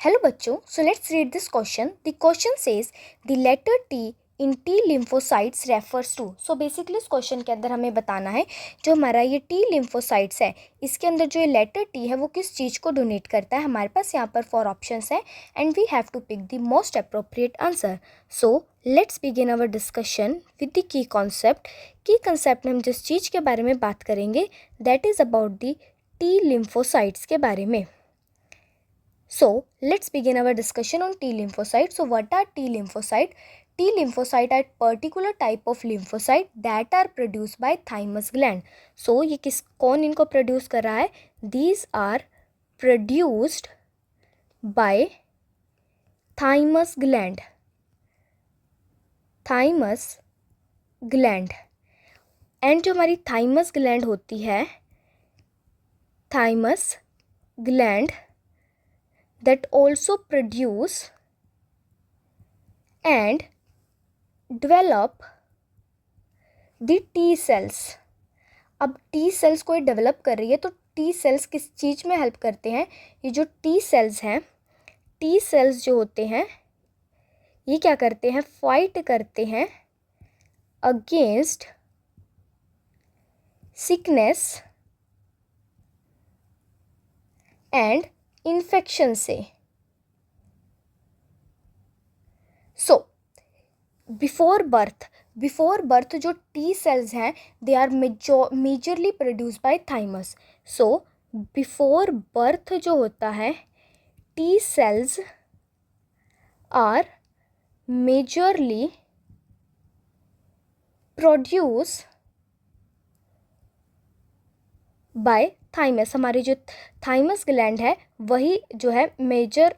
Hello बच्चों, so let's read this question. The question says the letter T in T lymphocytes refers to. So basically इस question के अंदर हमें बताना है जो हमारा ये टी लिम्फोसाइट्स है इसके अंदर जो ये लेटर टी है वो किस चीज़ को डोनेट करता है. हमारे पास यहाँ पर 4 ऑप्शंस है and we have to pick the most appropriate answer. So let's begin our discussion with the key concept. Key concept में हम जिस चीज़ के बारे में बात करेंगे that is about the T lymphocytes के बारे में. So let's begin our discussion on T lymphocytes. So what are T lymphocyte? T lymphocyte are particular type of lymphocyte that are produced by thymus gland. So ये कौन इनको produce कर रहा है? These are produced by thymus gland. Thymus gland. And जो हमारी thymus gland होती है, thymus gland that also produce and develop the T cells. अब T cells को डेवलप कर रही है तो T cells किस चीज़ में हेल्प करते हैं? ये जो T cells हैं, T cells जो होते हैं ये क्या करते हैं? फाइट करते हैं अगेंस्ट सिकनेस एंड इन्फेक्शन से. सो बिफोर बर्थ जो टी सेल्स हैं they are majorly produce by thymus. So before birth जो होता है T cells are majorly produce by thymus. हमारी जो थाइमस ग्लैंड है वही जो है मेजर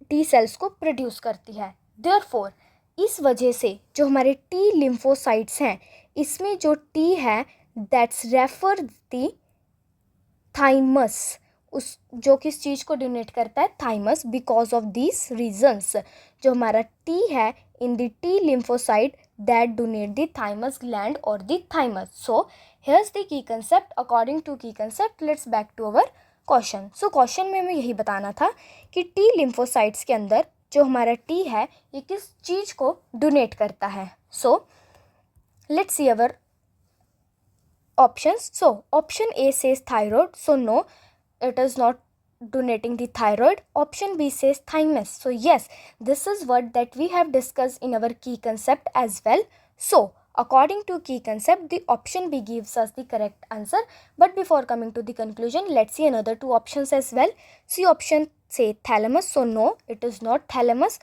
टी सेल्स को प्रोड्यूस करती है. देयरफॉर इस वजह से जो हमारे टी लिम्फोसाइट्स हैं इसमें जो टी है दैट्स रेफर द थाइमस, उस जो किस चीज़ को डोनेट करता है? Thymus. Because of this reasons जो हमारा टी है in the T lymphocyte that donate the thymus gland और the thymus. So here's the key concept. According to key concept, let's back to our question. So question में हमें यही बताना था कि टी लिम्फोसाइट्स के अंदर जो हमारा टी है ये किस चीज़ को डोनेट करता है. So let's see our options. So option A says thyroid. So no, it is not donating the thyroid. Option B says thymus. So yes, this is what that we have discussed in our key concept as well. So according to key concept, the option B gives us the correct answer. But before coming to the conclusion, let's see another 2 options as well. See option say thalamus. So no, it is not thalamus.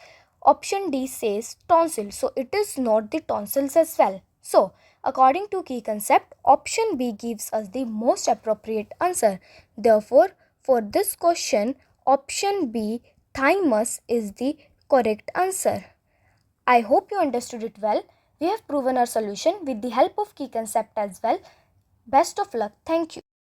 Option D says tonsil. So it is not the tonsils as well. So according to key concept, option B gives us the most appropriate answer. Therefore, for this question, option B, thymus, is the correct answer. I hope you understood it well. We have proven our solution with the help of key concept as well. Best of luck. Thank you.